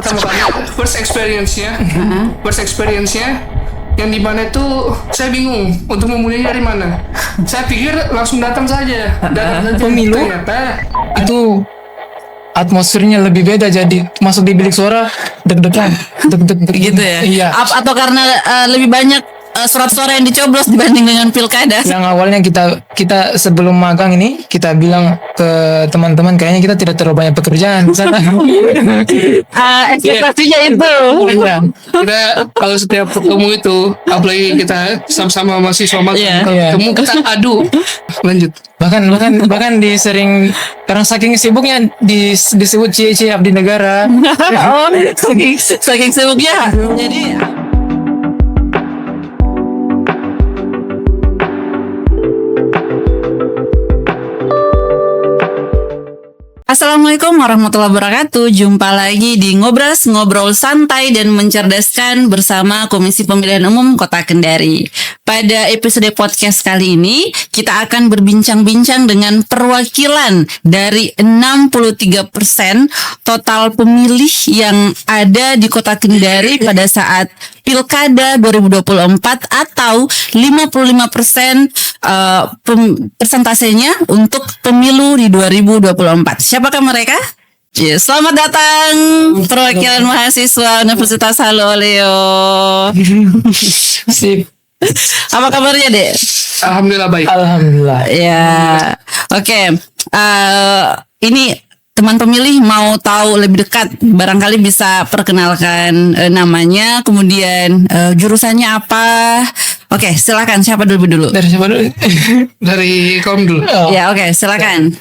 Pertama kali first experience-nya yang dimana itu saya bingung untuk memulainya dari mana. Saya pikir langsung datang saja. Pemilu Ternyata itu atmosfernya lebih beda, jadi masuk di bilik suara deg-degan gitu ya. Iya. Atau karena lebih banyak surat suara yang dicoblos dibanding dengan pilkada. Yang awalnya kita sebelum magang ini kita bilang ke teman-teman kayaknya kita tidak terlalu banyak pekerjaan di sana. Ekspektasinya itu. Iya. kita kalau setiap ketemu itu, apalagi kita sama-sama mahasiswa magang, Iya. kalau Iya. ketemu kita adu. Lanjut. bahkan di sering karena saking sibuknya disebut cie-cie abdi negara. Oh, saking sibuknya. Jadi Assalamualaikum warahmatullahi wabarakatuh. Jumpa lagi di Ngobras, ngobrol santai dan mencerdaskan bersama Komisi Pemilihan Umum Kota Kendari. Pada episode podcast kali ini, kita akan berbincang-bincang dengan perwakilan dari 63% total pemilih yang ada di Kota Kendari pada saat Pilkada 2024 atau 55% persentasenya untuk pemilu di 2024. Siapakah mereka? Ya, selamat datang perwakilan mahasiswa Universitas Haloleo. Sip. Apa kabarnya, Dek? Alhamdulillah baik. Alhamdulillah. Ya, oke. Ini teman pemilih mau tahu lebih dekat, barangkali bisa perkenalkan namanya, kemudian jurusannya apa. Oke, silakan. Siapa dulu? Dari siapa dulu? Dari kaum dulu. Oh. Ya, oke, silakan.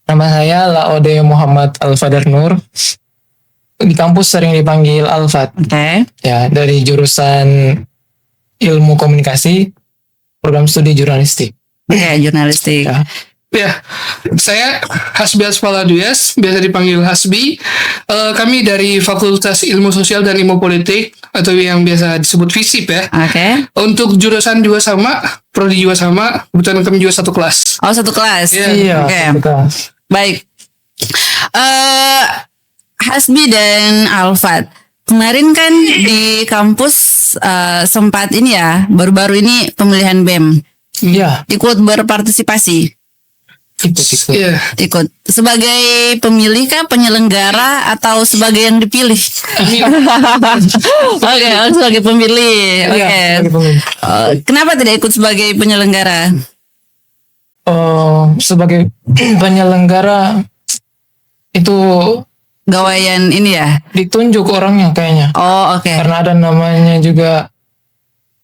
Nama saya Laode Muhammad Al-Fadar Nur. Di kampus sering dipanggil Alfat. Oke. Ya, dari jurusan Ilmu Komunikasi, program studi jurnalistik. Oke, jurnalistik. Ya. Ya, saya Hasbi Aspaladuyas, biasa dipanggil Hasbi. Kami dari Fakultas Ilmu Sosial dan Ilmu Politik atau yang biasa disebut FISIP ya. Oke. Untuk jurusan juga sama, prodi juga sama, kebetulan kami juga satu kelas. Oh, satu kelas. Iya. Oke. betul. Baik. Hasbi dan Alfat, kemarin kan di kampus sempat ini ya, baru-baru ini pemilihan BEM. Iya, Ikut berpartisipasi. ikut. Iya, Ikut sebagai pemilih kah, penyelenggara, atau sebagai yang dipilih? Oke, sebagai pemilih. Oke. Iya, sebagai pemilih. Kenapa tidak ikut sebagai penyelenggara? Sebagai penyelenggara itu Gawayan ini ya? ditunjuk orangnya kayaknya. Oh, oke. Karena ada namanya juga,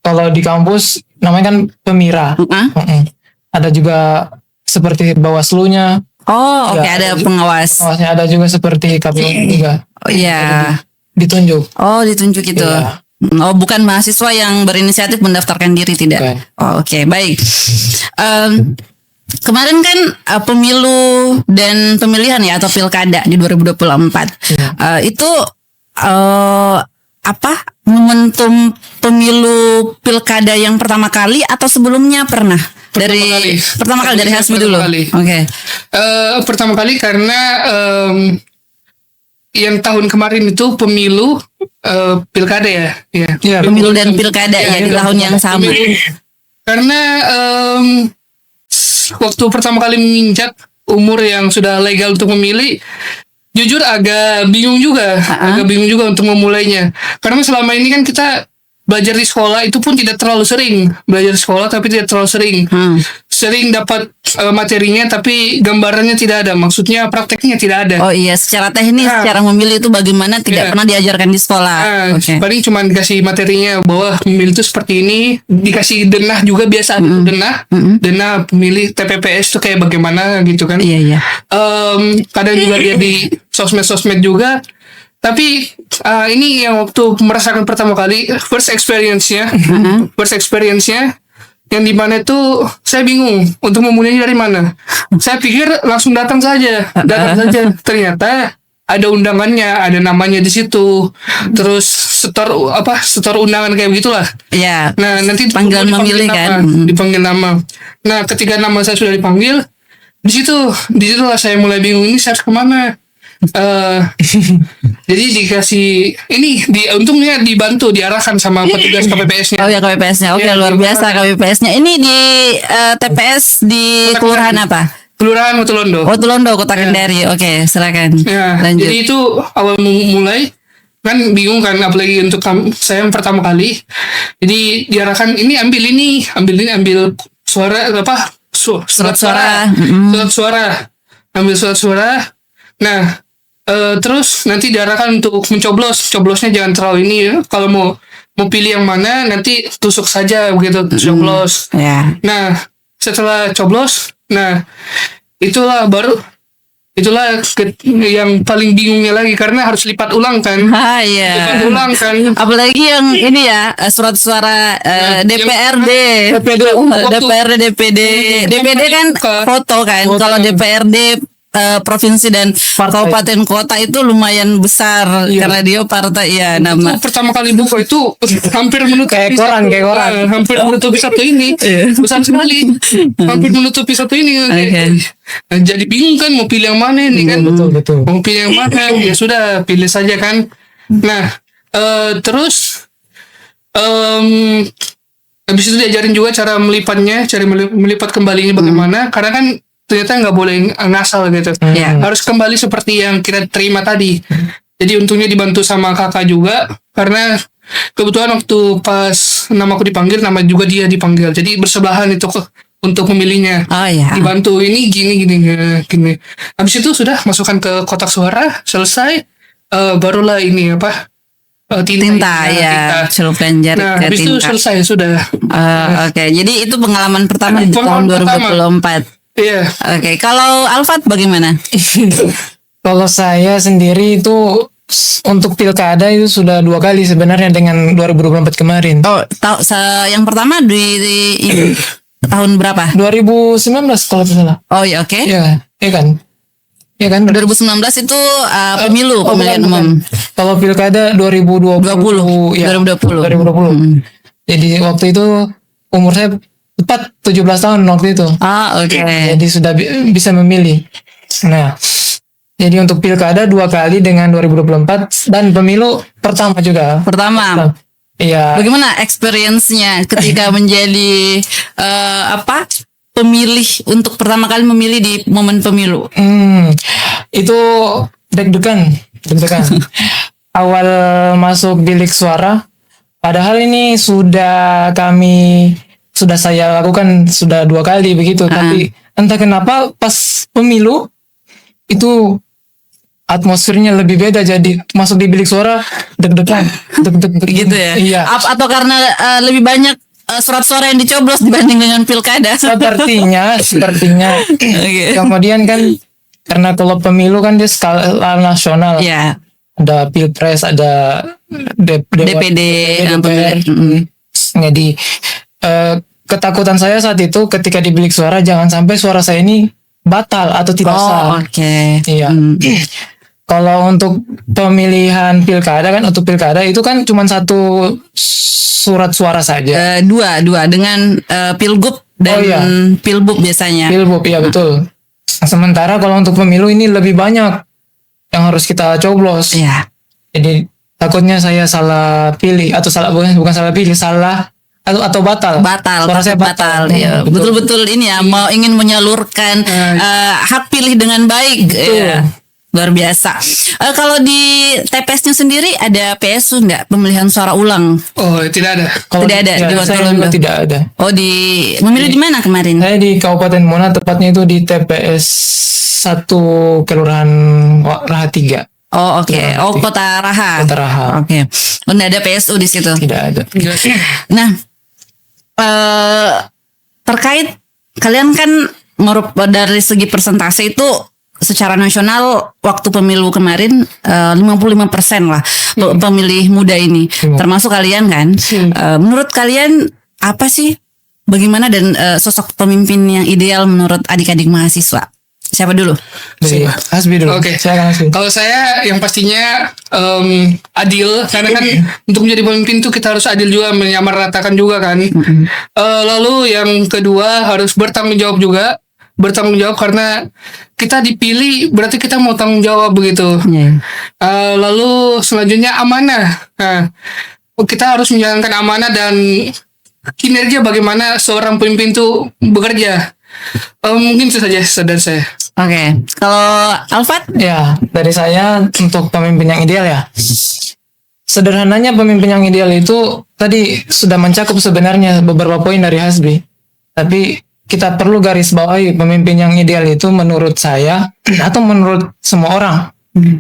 kalau di kampus namanya kan pemira. Mm-mm. Ada juga seperti Bawaslu-nya. Oh, oke, Ya, ada pengawas. Pengawasnya ada juga seperti KPU juga. Oh, iya. Ditunjuk. Oh, ditunjuk itu. Iya. Oh, bukan mahasiswa yang berinisiatif mendaftarkan diri, tidak? Bukan. Oh, oke, baik. Kemarin kan pemilu dan pemilihan ya, atau pilkada di 2024. Itu apa? Momentum pemilu pilkada yang pertama kali atau sebelumnya pernah? Pertama kali dari Hasbi dulu. Pertama kali. Oke. pertama kali karena yang tahun kemarin itu pemilu pilkada ya. Ya. Iya, Pemilu dan pilkada ya di tahun yang sama. Karena waktu pertama kali menginjak umur yang sudah legal untuk memilih, jujur agak bingung juga untuk memulainya. Karena selama ini kan kita belajar di sekolah itu pun tidak terlalu sering belajar di sekolah, tapi tidak terlalu sering. Sering dapat materinya tapi gambarannya tidak ada, maksudnya prakteknya tidak ada. Oh iya, secara teknis, secara memilih itu bagaimana tidak pernah diajarkan di sekolah. Oke. Paling cuma dikasih materinya bahwa pemilih itu seperti ini, dikasih denah juga biasa denah pemilih TPPS itu kayak bagaimana gitu kan. Iya. Kadang juga dia di sosmed juga. Tapi ini yang waktu merasakan pertama kali first experience-nya yang dimana itu saya bingung untuk memulainya dari mana. Saya pikir langsung datang saja. Ternyata ada undangannya, ada namanya di situ. Terus setor undangan kayak begitulah. Iya. Nah, nanti Panggilan dipanggil memilih nama, kan. dipanggil nama. Nah, ketika nama saya sudah dipanggil, disitulah saya mulai bingung, ini saya harus kemana. Jadi dikasih ini untungnya dibantu diarahkan sama petugas KPPS-nya. Oh ya KPPS-nya. Oke, Ya, luar biasa KPPS-nya. Ini di TPS di Kota kelurahan Kendari. apa? Kelurahan Watulondo. Watulondo, Kota Kendari. Oke, silakan. Ya, Lanjut. jadi itu awal mulai kan bingung kan, apalagi untuk saya yang pertama kali. Jadi diarahkan ambil suara apa? Surat suara. Surat suara. Ambil surat suara. Nah, terus nanti diarahkan untuk mencoblos. Coblosnya jangan terlalu ini ya. Kalau mau pilih yang mana nanti tusuk saja begitu coblos. Ya. Nah, setelah coblos, itulah yang paling bingungnya lagi karena harus lipat ulang kan. Iya. Lipat ulang kan. Apalagi yang ini ya, surat suara DPRD. DPRD, DPD kan foto kan. Kalau DPRD provinsi dan kabupaten kota itu lumayan besar karena dia partai ya nama. Itu pertama kali buka itu hampir menutupi Kayak koran. hampir menutupi satu ini. Besar sekali. Hampir menutupi satu ini. Nah, jadi bingung kan mau pilih yang mana ini kan. Betul. Mau pilih yang mana ya sudah pilih saja kan. Nah, terus habis itu diajarin juga cara melipatnya, cara melipat kembalinya bagaimana karena kan ternyata nggak boleh ngasal gitu. Harus kembali seperti yang kita terima tadi. Jadi untungnya dibantu sama kakak juga karena kebetulan waktu pas namaku dipanggil, nama juga dia dipanggil. Jadi bersebelahan itu untuk memilihnya. Oh ya. Dibantu ini gini. Habis itu sudah masukkan ke kotak suara, selesai. Barulah ini apa? Tinta ya, celupkan jari Nah, ke habis itu tinta. selesai sudah. Oke, jadi itu pengalaman pertama di tahun Pengalaman 2024. Iya. Oke, kalau Alfat bagaimana? Kalau saya sendiri itu untuk pilkada itu sudah 2 kali sebenarnya dengan 2024 kemarin. Oh, yang pertama ini tahun berapa? 2019 kalau tidak salah. Oh ya, oke. Iya kan? Iya kan? 2019 itu pemilu pemilihan umum. Kalau pilkada 2020. 2020. Jadi waktu itu umur saya tepat 17 tahun waktu itu. Oke. Jadi sudah bisa memilih. Nah, jadi untuk pilkada 2 kali dengan 2024 dan pemilu pertama juga. Pertama. Iya. Bagaimana experience-nya ketika menjadi pemilih untuk pertama kali memilih di momen pemilu? Itu deg-degan. Awal masuk bilik suara, padahal ini sudah saya lakukan sudah 2 kali begitu, tapi entah kenapa pas pemilu itu atmosfernya lebih beda, jadi masuk di bilik suara deg-degan. Gitu ya? Iya. Atau karena lebih banyak surat suara yang dicoblos dibanding dengan pilkada? Sepertinya. Okay. Kemudian kan karena kalau pemilu kan dia skala nasional. Iya. Ada pilpres, ada DPD, DPR. Jadi ketakutan saya saat itu ketika di bilik suara jangan sampai suara saya ini batal atau tidak sah. Oke. Iya. Kalau untuk pemilihan pilkada kan, untuk pilkada itu kan cuma 1 surat suara saja. Dua dengan pilgub dan pilbub biasanya. Pilbub, iya betul. Sementara kalau untuk pemilu ini lebih banyak yang harus kita coblos. Iya. Jadi takutnya saya salah pilih atau bukan salah pilih, salah atau batal. Suara saya batal. Ya, betul-betul ini ya, mau ingin menyalurkan hak pilih dengan baik. Ya. Luar biasa. Kalau di TPS-nya sendiri ada PSU enggak, pemilihan suara ulang? Oh, tidak ada. Tidak ada di saya juga tidak ada. Oh, memilih di mana kemarin? Saya di Kabupaten Mona, tepatnya itu di TPS 1 Kelurahan Raha 3. Oh, oke. Kota Raha. Kota Raha. Oke. Enggak ada PSU di situ. Tidak ada. Nah, terkait kalian kan dari segi persentase itu secara nasional waktu pemilu kemarin 55% lah pemilih muda ini, termasuk kalian kan. Menurut kalian apa sih, bagaimana dan sosok pemimpin yang ideal menurut adik-adik mahasiswa? Siapa dulu? Hasbi dulu. Oke. Kalau saya yang pastinya adil, karena kan untuk menjadi pemimpin tuh kita harus adil juga, menyamaratakan juga kan. Lalu yang kedua harus bertanggung jawab juga. bertanggung jawab karena kita dipilih berarti kita mau tanggung jawab begitu. Lalu selanjutnya amanah. Nah, kita harus menjalankan amanah dan kinerja bagaimana seorang pemimpin itu bekerja. Mungkin itu saja dari saya. Oke, kalau Alfat? Ya, dari saya untuk pemimpin yang ideal ya. Sederhananya pemimpin yang ideal itu tadi sudah mencakup sebenarnya beberapa poin dari Hasbi. Tapi kita perlu garis bawahi pemimpin yang ideal itu menurut saya atau menurut semua orang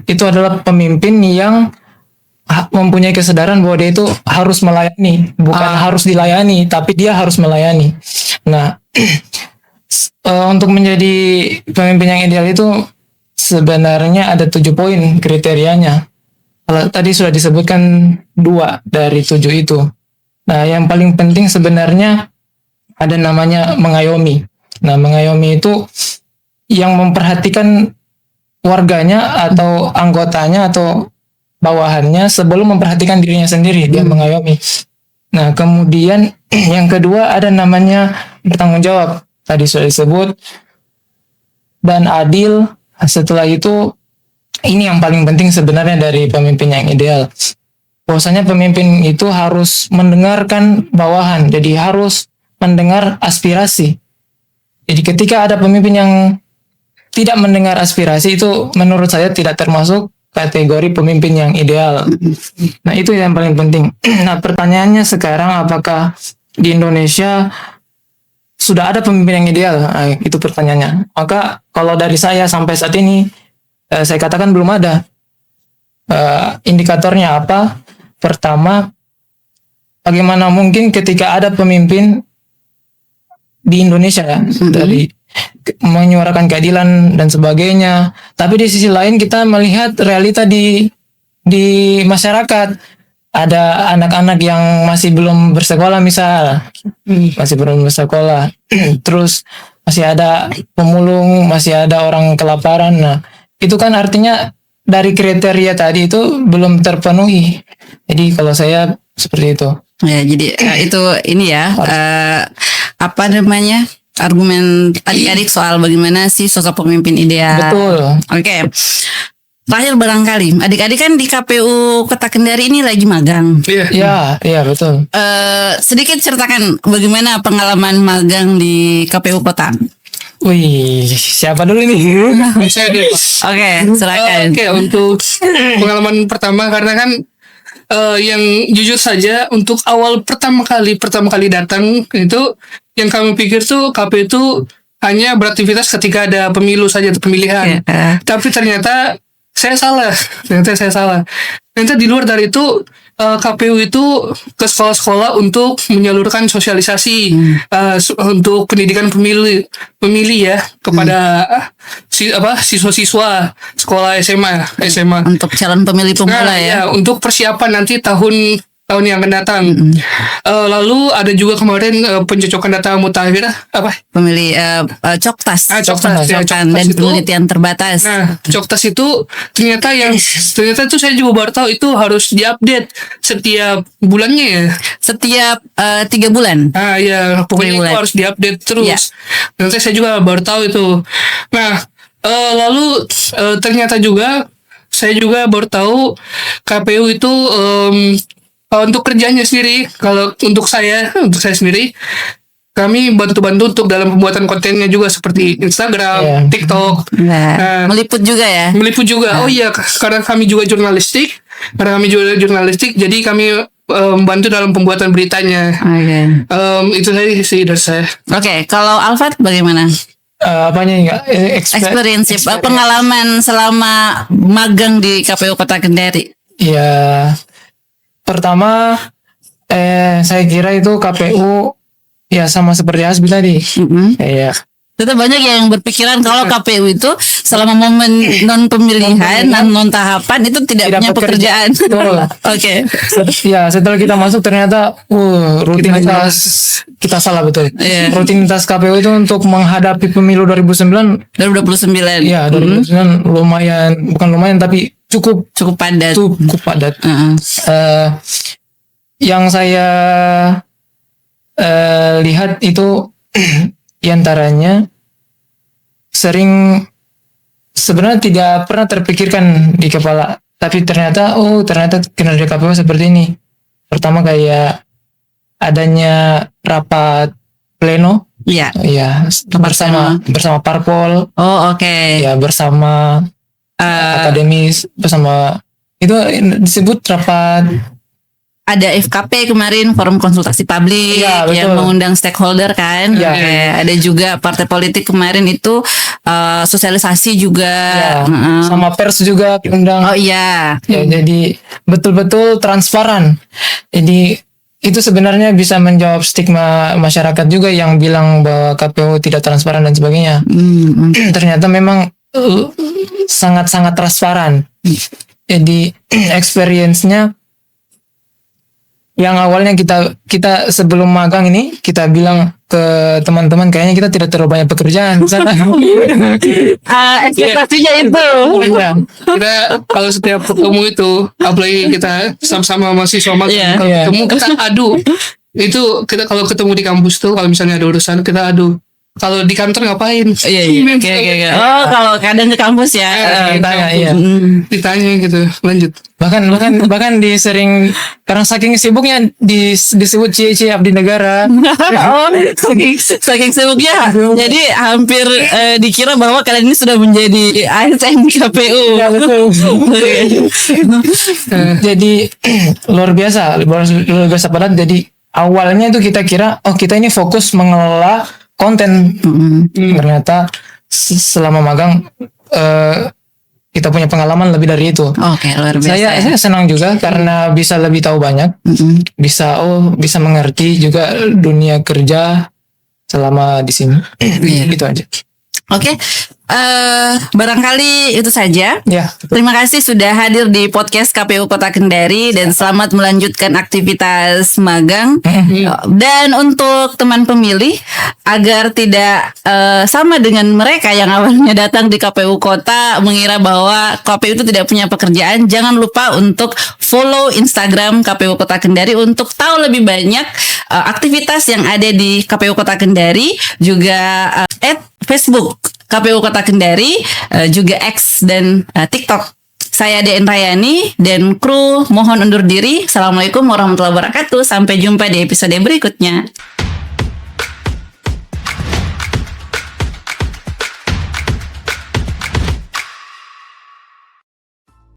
itu adalah pemimpin yang mempunyai kesadaran bahwa dia itu harus melayani, bukan harus dilayani, tapi dia harus melayani. Nah, untuk menjadi pemimpin yang ideal itu sebenarnya ada 7 poin kriterianya. Kalau tadi sudah disebutkan 2 dari 7 itu. Nah, yang paling penting sebenarnya ada namanya mengayomi. Nah, mengayomi itu yang memperhatikan warganya atau anggotanya atau bawahannya sebelum memperhatikan dirinya sendiri, dia mengayomi. Nah, kemudian yang kedua ada namanya bertanggung jawab. Tadi sudah disebut dan adil. Setelah itu ini yang paling penting sebenarnya dari pemimpin yang ideal. Bahwasanya pemimpin itu harus mendengarkan bawahan, jadi harus mendengar aspirasi. Jadi ketika ada pemimpin yang tidak mendengar aspirasi itu menurut saya tidak termasuk kategori pemimpin yang ideal. Nah, itu yang paling penting. Nah, pertanyaannya sekarang apakah di Indonesia sudah ada pemimpin yang ideal? Nah, itu pertanyaannya. Maka kalau dari saya sampai saat ini saya katakan belum ada. Indikatornya apa? Pertama, bagaimana mungkin ketika ada pemimpin di Indonesia ya, dari menyuarakan keadilan dan sebagainya, tapi di sisi lain kita melihat realita di masyarakat. Ada anak-anak yang masih belum bersekolah misal, masih belum bersekolah, terus masih ada pemulung, masih ada orang kelaparan. Nah, itu kan artinya dari kriteria tadi itu belum terpenuhi. Jadi kalau saya seperti itu. Ya, jadi itu ini ya, apa namanya, argumen adik-adik soal bagaimana sih sosok pemimpin ideal. Betul. Oke. Terakhir barangkali, adik-adik kan di KPU Kota Kendari ini lagi magang. Iya betul. Sedikit ceritakan bagaimana pengalaman magang di KPU Kota. Wih, siapa dulu ini? Saya deh. Oke, silakan. Oke, untuk pengalaman pertama karena kan yang jujur saja untuk awal pertama kali datang itu yang kami pikir tuh KPU itu hanya beraktivitas ketika ada pemilu saja, pemilihan. Tapi ternyata saya salah. Ternyata di luar dari itu KPU itu ke sekolah-sekolah untuk menyalurkan sosialisasi untuk pendidikan pemilih ya kepada siswa-siswa sekolah SMA untuk calon pemilih pemula ya. Untuk persiapan nanti tahun yang akan datang. Lalu ada juga kemarin pencocokan data mutakhir pemilih Coktas. Coktas dan penelitian terbatas. Nah, Coktas itu ternyata itu saya juga baru tahu itu harus diupdate setiap bulannya ya. Setiap 3 bulan. Ya, pokoknya itu harus diupdate terus. Ya. Nanti saya juga baru tahu itu. Nah, lalu ternyata juga saya juga baru tahu KPU itu untuk kerjanya sendiri, kalau untuk saya sendiri, kami bantu-bantu untuk dalam pembuatan kontennya juga seperti Instagram, TikTok. Meliput juga ya? Meliput juga. Oh iya, karena kami juga jurnalistik, jadi kami membantu dalam pembuatan beritanya. Itu sih dari saya. Oke, kalau Alfat bagaimana? Apanya experience pengalaman selama magang di KPU Kota Kendari. Ya, pertama saya kira itu KPU ya sama seperti Hasbi tadi. Iya. Tetap banyak yang berpikiran kalau KPU itu selama momen non pemilihan dan non tahapan itu tidak punya pekerjaan. Oke. Ya, setelah kita masuk ternyata rutinitas kita salah betul. Rutinitas KPU itu untuk menghadapi pemilu 2029. Ya, 2029 bukan lumayan tapi cukup padat. Yang saya lihat itu diantaranya sering sebenarnya tidak pernah terpikirkan di kepala, tapi ternyata kinerja KPU seperti ini. Pertama kayak adanya rapat pleno, Iya. ya bersama parpol, Oh, oke. ya bersama akademis, bersama itu disebut rapat. Ada FKP kemarin, forum konsultasi publik Iya, betul. yang mengundang stakeholder kan. Iya. Oke, ada juga partai politik kemarin itu sosialisasi juga. Ya, sama pers juga diundang. Oh iya. Ya, jadi betul-betul transparan. Jadi itu sebenarnya bisa menjawab stigma masyarakat juga yang bilang bahwa KPU tidak transparan dan sebagainya. Ternyata memang sangat-sangat transparan. Jadi experience-nya yang awalnya kita sebelum magang ini kita bilang ke teman-teman kayaknya kita tidak terlalu banyak pekerjaan di sana. Ekspektasinya itu. Iya. Kita kalau setiap ketemu itu, apalagi kita sama-sama mahasiswa Iya. kalau Iya. ketemu kita adu. Itu kita kalau ketemu di kampus tuh, kalau misalnya ada urusan kita adu. Kalau di kantor ngapain? Iya. Oke. Oh, kalau kadang ke kampus ya. Ditanya, iya. Ditanya gitu. Lanjut. bahkan disering karena saking sibuknya disebut cie-cie abdi negara. Oh, saking sibuknya. Jadi hampir dikira bahwa kalian ini sudah menjadi ASN di KPU. Ya, betul. Jadi luar biasa padat. Jadi awalnya itu kita kira kita ini fokus mengelola konten. Ternyata selama magang kita punya pengalaman lebih dari itu. Oke, luar biasa. Saya senang juga karena bisa lebih tahu banyak, bisa mengerti juga dunia kerja selama di sini. Gitu aja. Oke, barangkali itu saja. Ya, betul. Terima kasih sudah hadir di podcast KPU Kota Kendari dan selamat melanjutkan aktivitas magang. Dan untuk teman pemilih agar tidak sama dengan mereka yang awalnya datang di KPU Kota mengira bahwa KPU itu tidak punya pekerjaan, jangan lupa untuk follow Instagram KPU Kota Kendari untuk tahu lebih banyak aktivitas yang ada di KPU Kota Kendari, juga Facebook KPU Kota Kendari, juga X dan TikTok. Saya Dean Rayani dan kru mohon undur diri. Assalamualaikum warahmatullahi wabarakatuh. Sampai jumpa di episode berikutnya.